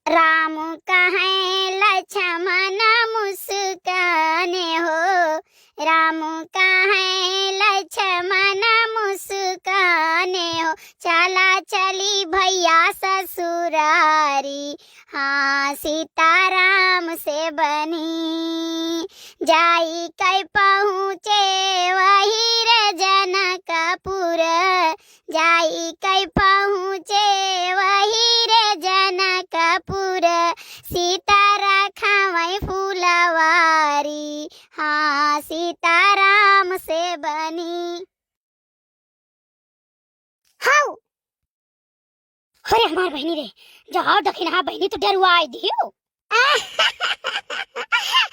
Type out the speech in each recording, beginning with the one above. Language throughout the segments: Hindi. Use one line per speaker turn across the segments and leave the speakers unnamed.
राम कहें लक्ष्मण मुस्काने हो, राम कहें लक्ष्मण मुस्काने हो, चला चली भैया ससुरारी, हाँ सीताराम से बनी, जाई कै पहुँचे वही रे जनकपुर, जाई कै पहुँचे वही रे जनकपुर, सीता रखावै फुलवारी, हाँ सीताराम से बनी। हाउ अरे हमार बहनी रे, जाओ दखिना बहनी तो डरुआई दियो।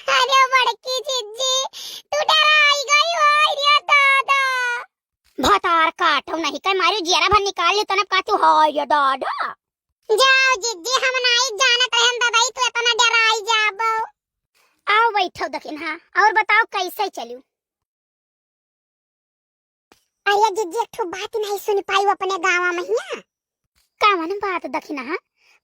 अरे बड़की जिज्जी तू डराई गई हो रे दादा। भतार काटो नहीं कह मारी जियारा भर निकाल ले तने का तू हाय रे दादा। जाओ जिज्जी हम नहीं जानत रहन दवाई तू इतना डराई जाबो। आओ बैठो दखिना और बताओ कैसे चलू। आया जिज्जी एक ठो बात नहीं सुन पाई अपने गांव में हिया। कावन बात दखिना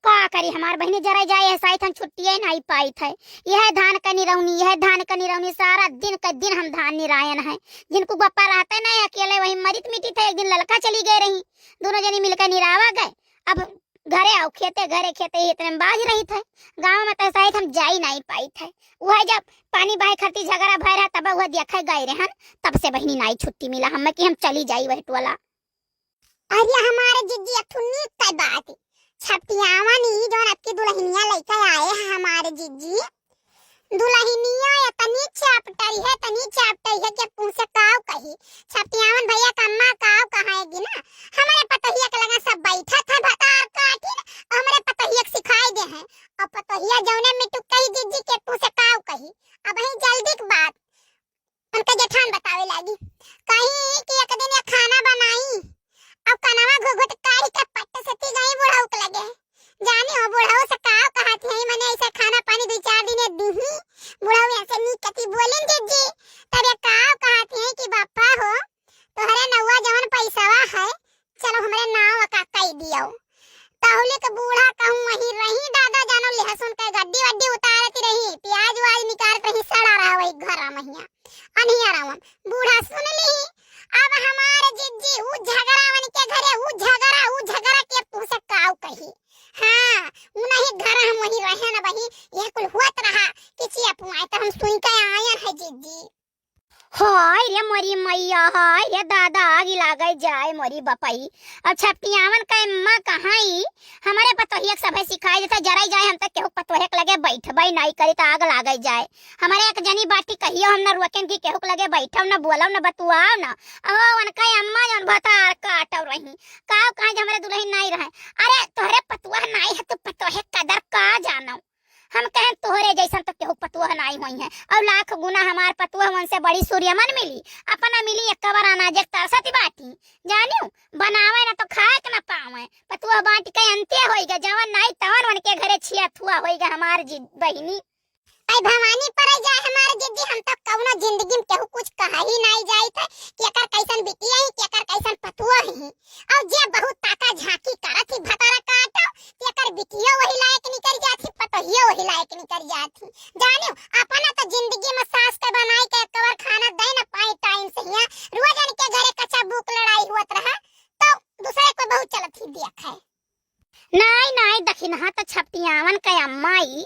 का करी हमार बहनी जरा जाए ऐसा थन छुट्टी नहीं पाई थे। यह धान का निरौनी, यह धान का निरौनी, सारा दिन का दिन हम धान निरायन है। जिनको बप्पा रहते नहीं अकेले वही मरित मिटी थे। एक दिन लड़का चली गए रही, दोनों जनी मिलकर निरावा गए। अब घरे आओ खेते घरे खेते इतने में बाज रही थे। गाँव में तो ऐसा हम जा ही नहीं पाई थे। वह जब पानी बहे खरती झगड़ा भय रहा तब वह देखे गए रहन, तब से बहनी नहीं छुट्टी मिला हमें कि हम चली जाई वह टोला। अरे हमारे जिज्जी अठुन्नी तय बात छपटियावा नी जोन आपकी दुल्हनिया लेकर आए हैं हमारे जिज्जी। दुल्हनिया इतनी चैप्टरी है कि पूछे काव कही। छपटियावन भैया का अम्मा काव कहाएगी ना। हमारे पतोहिया के लगा सब बैठा था भतार काटी और हमारे पतोहिया को सिखाई दे हैं और पतोहिया जौने में टुकई जिज्जी के पूछे काव कही। अब ही जल्दी की बात उनका जेठान बतावे लगी कहीं कि एक दिन ये खाना बनाई अब कनवा घुघुट काढ़ी के पट्टे से ती गई बुढ़ाऊ के लगे। जानी हो बुढ़ाऊ से काव कहत है मैंने ऐसा खाना पानी 2-4 दिन दीही। बुढ़ाऊ ऐसे नी कती बोलें जिज्जी तब ये काव कहत है कि बापा हो तोहरे नौवा जवन पैसावा है चलो हमरे नाव का कई दियो। ताहुले के बूढ़ा कहूं वही रही दादा जानो लहसुन के गड्डी वड्डी उतारती रही, प्याज वाज निकालत रही, सड़ा रहा वही घर महिया अनियारावन। बूढ़ा सुन ली अब हमारे जिज्जी उ झगड़ावन के घरे उ झगड़ा के पूछे काव कही। हां उनही घर हम वही रहे ना वही यह कुल हुआत रहा किसी अपवाए तो हम सुन के आए हैं जिज्जी। हाय रे मोरी मैया, हाय रे दादा आगी लागे जाए मोरी बपई। अब छपटियावन का अम्मा कहाई हमारे पतोहिया सब सिखाई देता जराई जाए हम तक केहू पतोहे के लगे बैठबई नहीं करी तो आग लागे जाए। हमारे एक जनी बाटी कहियो हम न रोकन की केहू के लगे बैठब न बोलब न बतुआव न। ओ उनका अम्मा जन भतार काटव रही काव कहां हमारे दुल्हन नहीं रहे। अरे तोहरे पतुआ नहीं है तो पतोहे कदर का जानो। हम कहें तोहरे जैसा तो केहू पतुआ नहीं हुई है और लाख गुना हमार पतुआ उनसे बड़ी सूर्यमन मिली अपना मिली एक कबर अनाज एक तरसती बाटी जानियो बनावे ना तो खाए के ना पावे। पतुआ बाटी के अंत्य होइगा जवन नहीं तवन उनके घरे छिया थुआ होइगा हमार बहिनी। आई भवानी पर जाए हमारे जिज्जी हम तो कौनो जिंदगी में केहू कुछ कहा ही नहीं जाई थे कि एकर कैसन बिटिया है कि एकर कैसन पतुआ है। और जे बहुत ताका झांकी करत ही भतारा काटो कि एकर बिटिया वही लायक निकल जाती पतोहिया वही लायक निकल जाती। जानियो अपना तो जिंदगी में सास के बनाई के कवर खाना दे ना पाए टाइम से हिया रोज के घरे कच्चा भूख लड़ाई हुत रहा तो दूसरे को बहुत चलत ही देखा है। नहीं दखिना तो छपटियावन के अम्माई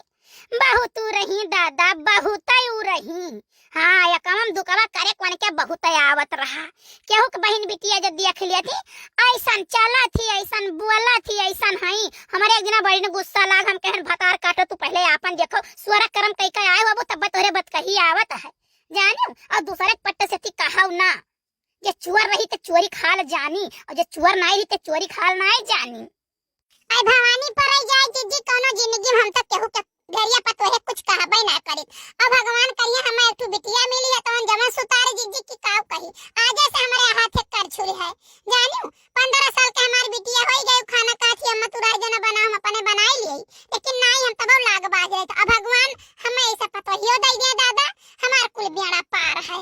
बहुत रही दादा बहुत रही। हाँ यकम दुकवा करे कोन के बहुत आवत रहा। केहू के बहन बिटिया जब देख लिया थी ऐसन चला थी ऐसन बोला थी ऐसन हई। हमारे एक दिन बड़ी ने गुस्सा लाग हम कहन भतार काटो तू पहले आपन देखो स्वर कर्म कई का आए बाबू तब तोरे बत कही आवत है जानियो। और दूसरे पट्टे से थी कहाऊ ना जे चुअर रही तो चोरी खाल जानी और जे चुअर नहीं रही तो चोरी खाल नहीं जानी। आई भवानी पर जाए जिज्जी कोनो जिंदगी हम तक केहू के घरिया पतोहे कुछ कहबे ना करी। अब भगवान करिए हमें एक बिटिया मिली है तो हम जमा सुतारे जिज्जी की काव कही आजे से हमारे हाथ कर छुरी है जानियो। 15 साल के हमारी बिटिया होई गई खाना काथी अम्मा तू राय जना बना हम अपने बनाई ली लेकिन नहीं हम तब लाग बाज रहे। अब भगवान हमें ऐसा पतोहियो दे दे दादा हमार कुल बेड़ा पार है।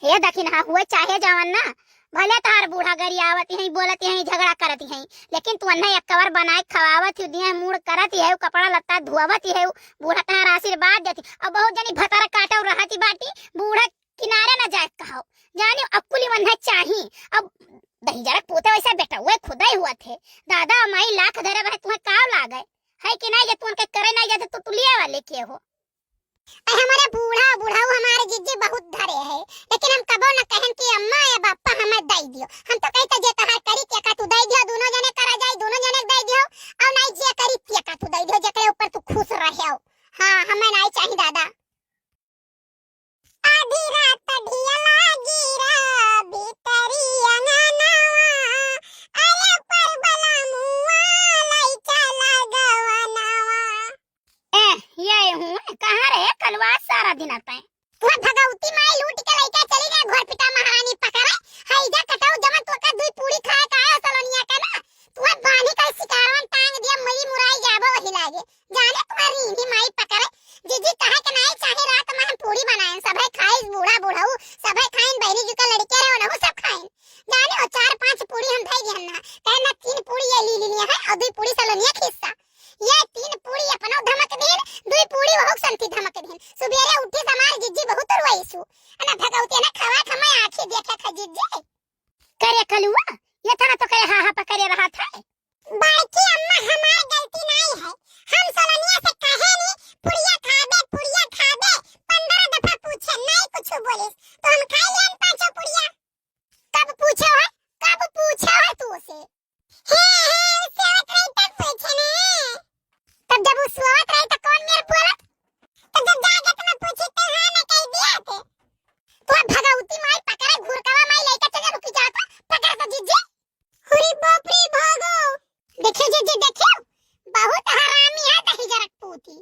हे दखिन हुए चाहे जवन ना भले तार बूढ़ा गरियावत है बोलत है झगड़ा करत है, लेकिन तू अन्ना एक कवर बनाए खवावत दिए मूड करत है कपड़ा लत्ता धुआवत है बूढ़ा तार आशीर्वाद देती। अब बहुत जनी भतर काटा रहती बाटी बूढ़ा किनारे न जाए कहो जाने अकुली मन चाही। अब दही जरा पोते वैसा बेटा वो खुदा ही हुआ थे दादा माई लाख धरे रहे तुम्हें काव लागे है कि नहीं, जे तुम के करे नहीं जाते तो तू लिया वाले के हो। हमारे बूढ़ा बुढ़ाऊ हमारे जिज्जे बहुत धरे है, लेकिन हम कबो न कहन कि अम्मा या पापा हमें दई दियो। हम तो कहते जे कहा करी के का तू दई दियो, दोनों जने करा जाए दोनों जने दई दियो, और नहीं जे करी के का तू दई दियो जेकरे ऊपर तू खुश रहे हो। हां हमें नहीं चाहिए दादा। आधी रात ढियला गिरा भीतरी अंगनवा, अरे पर बला मुआ लाई चला गवनवा। ये हूँ कहाँ रहे कलवा सारा दिन आता है वह भगवती माई लूट के लेके चली गई घर पिता महारानी पकड़े हाय जा कटाऊ जमा तो का दुई पूरी खाए का सलोनिया का ना तू बानी का शिकारवन टांग दिया मई मुराई जाबो वही लागे जाने तुम्हारी हिंदी माई पकड़े जीजी कहे के नहीं चाहे रात में हम पूरी बनाए सबे खाए बूढ़ा बुढ़ाऊ सबे खाएं बहनी जी का लड़के रहे ना सब खाएं जाने और 4-5 पूरी हम खाई गए ना कहना 3 पूरी ये ली लिया है और 2 पूरी सलोनिया खिस्सा ये 3 पूरी अपनो धमक दिन 2 पूरी वो संती धमक दिन सुबेरे उठी समार जिज्जी बहुत रोईसु अना भगवती ना खवा खमा आंखें देखे ख जिज्जी करे कलुआ ये था तो करे हा हा पकड़े रहा था बाकी अम्मा हमारी गलती नहीं है हम सलोनिया से कहे नहीं पुड़िया खा दे 15 दफा पूछे नहीं कुछ बोले तो हम खाई लेन 5 पुड़िया कब पूछो है तू उसे सेवत रही तब पूछे ना तब जब वो सोवत रही तो कौन मेरे बोलत तो जब जाके तुम्हें पूछी तो हां ने कह दिया थे तो भगवती माई पकड़े घुरकवा माई लेके चले रुकी जाता पकड़ तो जीजे हुरी बाप रे भागो देखिए जीजे देखियो बहुत हरामी है दही जरक पूती।